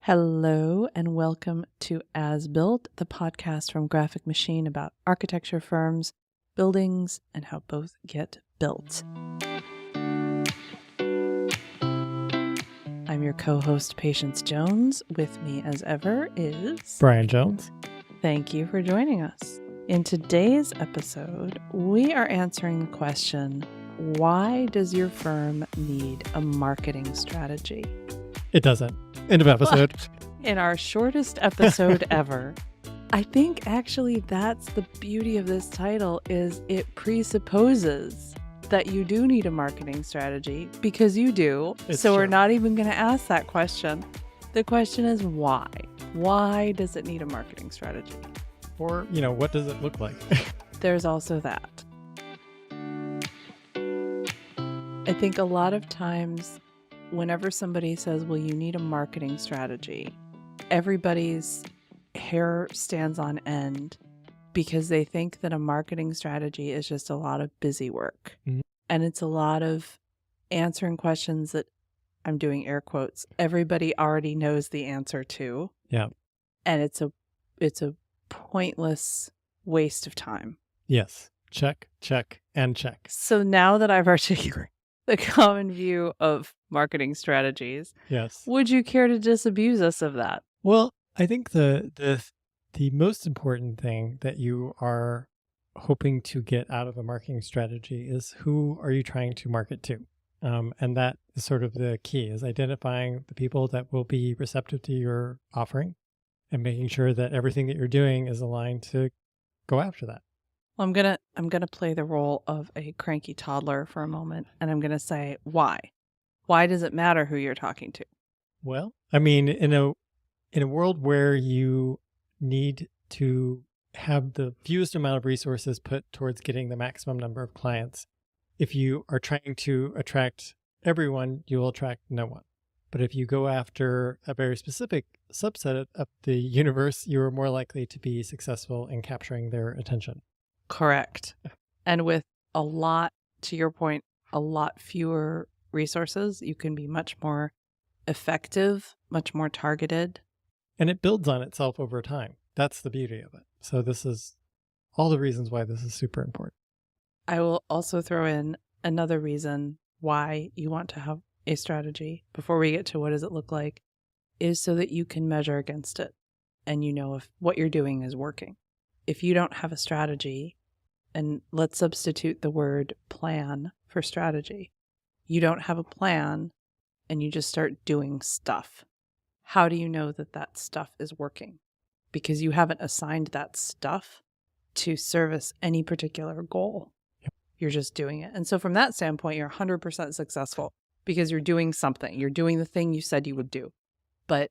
Hello and welcome to As Built, the podcast from Graphic Machine about architecture firms, buildings, and how both get built. I'm your co-host, Patience Jones. With me, as ever, is Brian Jones. Thank you for joining us. In today's episode, we are answering the question, why does your firm need a marketing strategy? It doesn't. End of episode. In our shortest episode ever. I think actually that's the beauty of this title, is it presupposes that you do need a marketing strategy, because you do. We're not even going to ask that question. The question is why? Why does it need a marketing strategy? Or, what does it look like? There's also that. I think a lot of times whenever somebody says, well, you need a marketing strategy, everybody's hair stands on end because they think that a marketing strategy is just a lot of busy work. Mm-hmm. And it's a lot of answering questions that, I'm doing air quotes, everybody already knows the answer to. Yeah. And it's a pointless waste of time. Yes. Check, and check. So now that I've articulated the common view of marketing strategies, yes, would you care to disabuse us of that? Well, I think the most important thing that you are hoping to get out of a marketing strategy is, who are you trying to market to? And that is sort of the key, is identifying the people that will be receptive to your offering and making sure that everything that you're doing is aligned to go after that. Well, I'm gonna play the role of a cranky toddler for a moment, and I'm gonna say, why? Why does it matter who you're talking to? Well, I mean, in a world where you need to have the fewest amount of resources put towards getting the maximum number of clients, if you are trying to attract everyone, you will attract no one. But if you go after a very specific subset of the universe, you are more likely to be successful in capturing their attention. Correct. And with a lot, to your point, a lot fewer resources, you can be much more effective, much more targeted. And it builds on itself over time. That's the beauty of it. So this is all the reasons why this is super important. I will also throw in another reason why you want to have a strategy, before we get to what does it look like, is so that you can measure against it and you know if what you're doing is working. If you don't have a strategy, and let's substitute the word plan for strategy. You don't have a plan and you just start doing stuff. How do you know that that stuff is working? Because you haven't assigned that stuff to service any particular goal. Yep. You're just doing it. And so from that standpoint, you're 100% successful because you're doing something. You're doing the thing you said you would do. But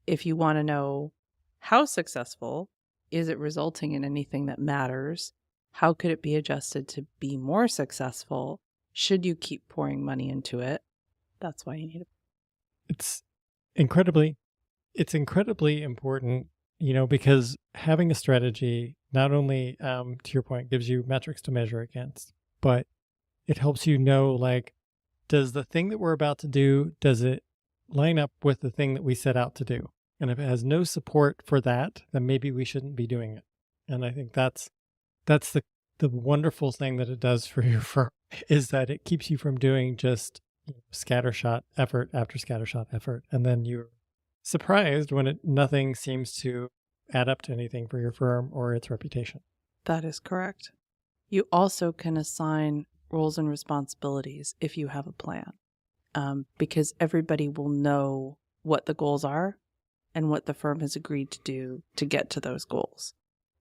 if you want to know how successful, is it resulting in anything that matters? How could it be adjusted to be more successful? Should you keep pouring money into it? That's why you need it. It's incredibly important, because having a strategy not only, to your point, gives you metrics to measure against, but it helps you know, like, does the thing that we're about to do, does it line up with the thing that we set out to do? And if it has no support for that, then maybe we shouldn't be doing it. And I think that's the wonderful thing that it does for your firm, is that it keeps you from doing just scattershot effort after scattershot effort. And then you're surprised when nothing seems to add up to anything for your firm or its reputation. That is correct. You also can assign roles and responsibilities if you have a plan, because everybody will know what the goals are and what the firm has agreed to do to get to those goals.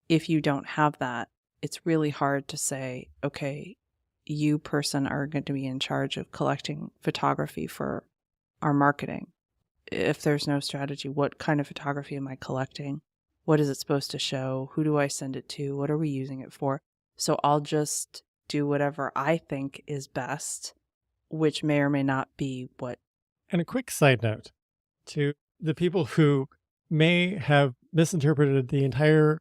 If you don't have that, it's really hard to say, okay, you person are going to be in charge of collecting photography for our marketing. If there's no strategy, what kind of photography am I collecting? What is it supposed to show? Who do I send it to? What are we using it for? So I'll just do whatever I think is best, which may or may not be what. And a quick side note to the people who may have misinterpreted the entire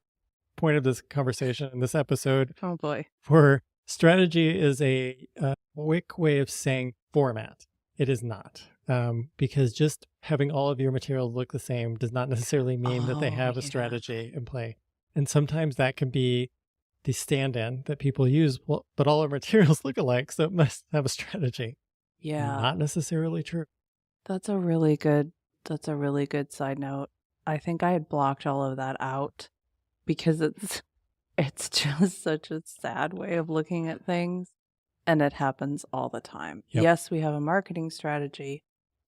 point of this conversation in this episode. Oh boy. For strategy is a quick way of saying format. It is not. because just having all of your materials look the same does not necessarily mean that they Oh, have a yeah. strategy in play. And sometimes that can be the stand-in that people use. Well, but all our materials look alike, so it must have a strategy. Yeah. Not necessarily true. That's a really good that's a really good side note. I think I had blocked all of that out because it's just such a sad way of looking at things, and it happens all the time. Yep. Yes, we have a marketing strategy,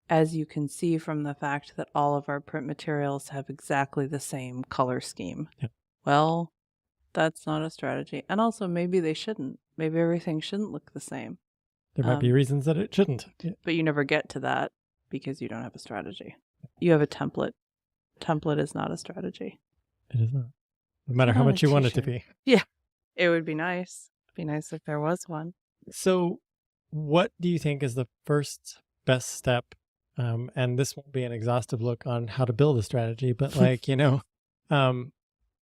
as you can see from the fact that all of our print materials have exactly the same color scheme. Yep. Well, that's not a strategy. And also, maybe they shouldn't. Maybe everything shouldn't look the same. There might be reasons that it shouldn't. Yeah, But you never get to that because you don't have a strategy. You have a template. Template is not a strategy. it is not. No matter Put how on a much you want it to t-shirt. be. Yeah, it would be nice. It'd be nice if there was one. So, what do you think is the first best step? And this won't be an exhaustive look on how to build a strategy, but like, um,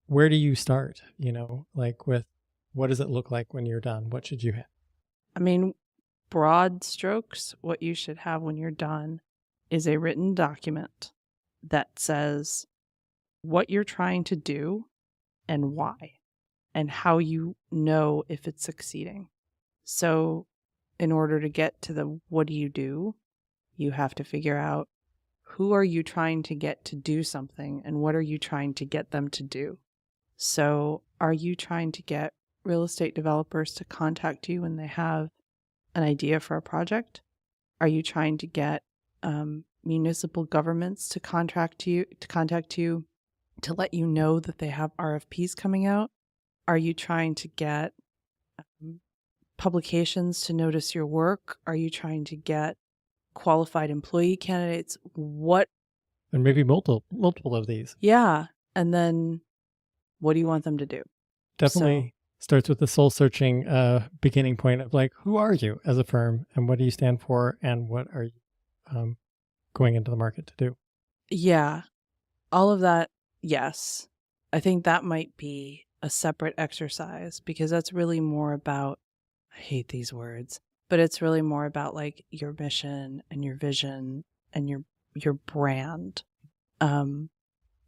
where do you start? Like with what does it look like when you're done? What should you have? I mean, broad strokes, what you should have when you're done is a written document that says what you're trying to do and why, and how you know if it's succeeding. So, in order to get to the what do, you have to figure out who are you trying to get to do something and what are you trying to get them to do. So, are you trying to get real estate developers to contact you when they have an idea for a project? Are you trying to get municipal governments to contact you to let you know that they have RFPs coming out? Are you trying to get publications to notice your work? Are you trying to get qualified employee candidates? What? And maybe multiple of these. Yeah. And then what do you want them to do? Definitely starts with the soul searching beginning point of like, who are you as a firm and what do you stand for and what are you going into the market to do? Yeah. All of that, yes. I think that might be a separate exercise because that's really more about, I hate these words, but it's really more about like your mission and your vision and your brand.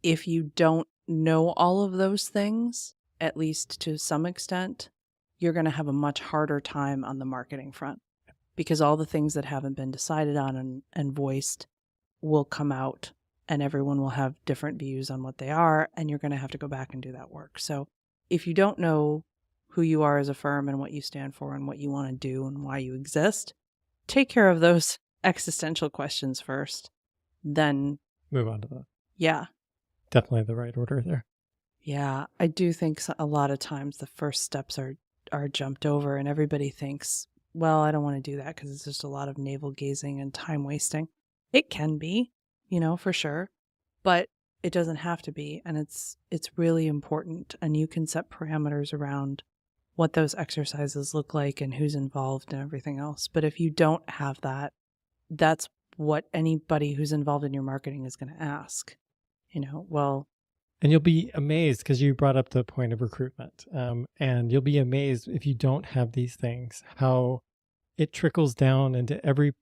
If you don't know all of those things, at least to some extent, you're going to have a much harder time on the marketing front because all the things that haven't been decided on and voiced will come out and everyone will have different views on what they are, and you're going to have to go back and do that work. So if you don't know who you are as a firm and what you stand for and what you want to do and why you exist, take care of those existential questions first. Then move on to that. Yeah. Definitely the right order there. Yeah, I do think a lot of times the first steps are jumped over and everybody thinks, well, I don't want to do that because it's just a lot of navel gazing and time wasting. It can be, for sure, but it doesn't have to be. And it's really important. And you can set parameters around what those exercises look like and who's involved and everything else. But if you don't have that, that's what anybody who's involved in your marketing is going to ask. Well, and you'll be amazed because you brought up the point of recruitment. And you'll be amazed if you don't have these things, how it trickles down into every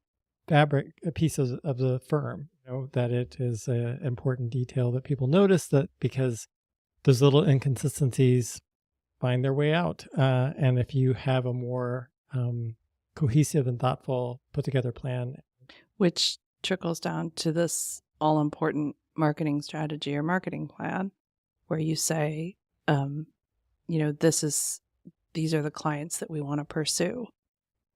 fabric piece of the firm, that it is an important detail that people notice that because those little inconsistencies find their way out. And if you have a more cohesive and thoughtful put together plan. Which trickles down to this all important marketing strategy or marketing plan where you say, these are the clients that we want to pursue,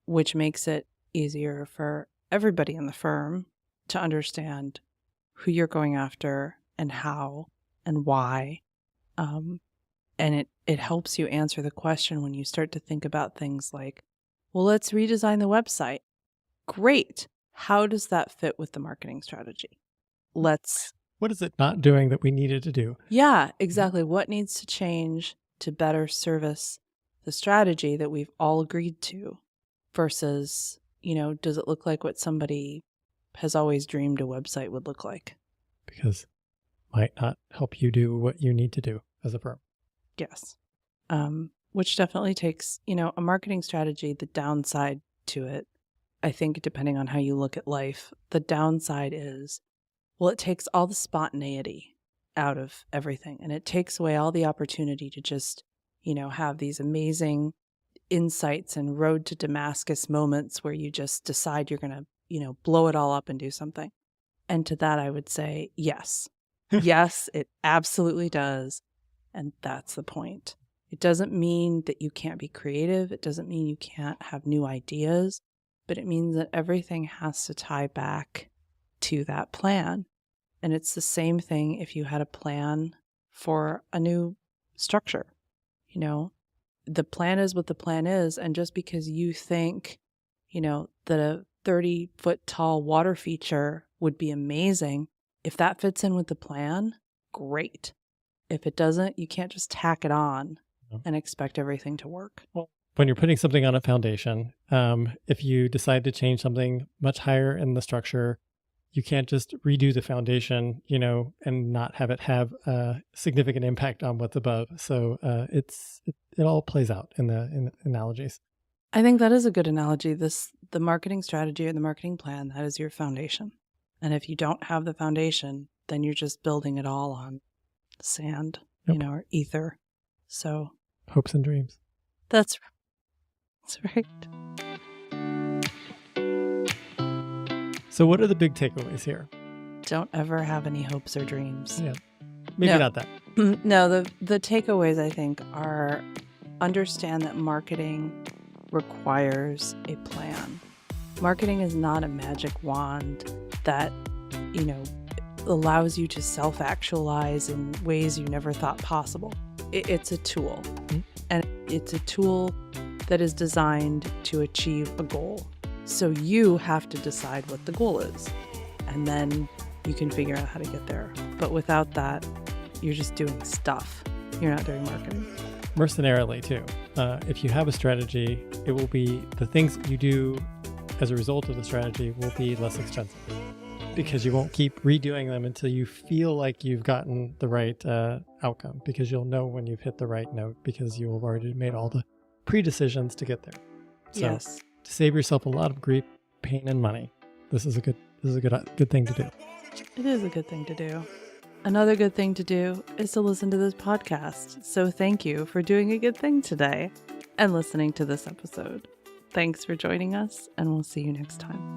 which makes it easier for everybody in the firm to understand who you're going after and how and why. And it helps you answer the question when you start to think about things like, well, let's redesign the website. Great. How does that fit with the marketing strategy? What is it not doing that we needed to do? Yeah, exactly. What needs to change to better service the strategy that we've all agreed to versus, does it look like what somebody has always dreamed a website would look like? Because it might not help you do what you need to do as a firm. Yes. Which definitely takes, a marketing strategy. The downside to it I think depending on how you look at life, the downside is, well, it takes all the spontaneity out of everything, and it takes away all the opportunity to just, have these amazing insights and road to Damascus moments where you just decide you're going to, blow it all up and do something. And to that, I would say, yes. Yes, it absolutely does. And that's the point. It doesn't mean that you can't be creative. It doesn't mean you can't have new ideas, but it means that everything has to tie back to that plan. And it's the same thing if you had a plan for a new structure. The plan is what the plan is. And just because you think, that a 30-foot tall water feature would be amazing, if that fits in with the plan, great. If it doesn't, you can't just tack it on and expect everything to work. Well, when you're putting something on a foundation, if you decide to change something much higher in the structure, you can't just redo the foundation, and not have it have a significant impact on what's above. So it all plays out in the analogies. I think that is a good analogy. The marketing strategy or the marketing plan, that is your foundation. And if you don't have the foundation, then you're just building it all on sand, or ether. So hopes and dreams. That's right. So what are the big takeaways here? Don't ever have any hopes or dreams. Yeah. Maybe not that. No, the takeaways, I think, are understand that marketing requires a plan. Marketing is not a magic wand that, allows you to self-actualize in ways you never thought possible. It's a tool. And it's a tool that is designed to achieve a goal. So you have to decide what the goal is, and then you can figure out how to get there. But without that, you're just doing stuff. You're not doing marketing. Mercenarily, too. If you have a strategy, it will be the things that you do as a result of the strategy will be less expensive because you won't keep redoing them until you feel like you've gotten the right outcome, because you'll know when you've hit the right note because you have already made all the pre-decisions to get there. So, Yes. to save yourself a lot of grief, pain, and money, this is a good thing to do. It is a good thing to do. Another good thing to do is to listen to this podcast. So thank you for doing a good thing today and listening to this episode. Thanks for joining us, and we'll see you next time.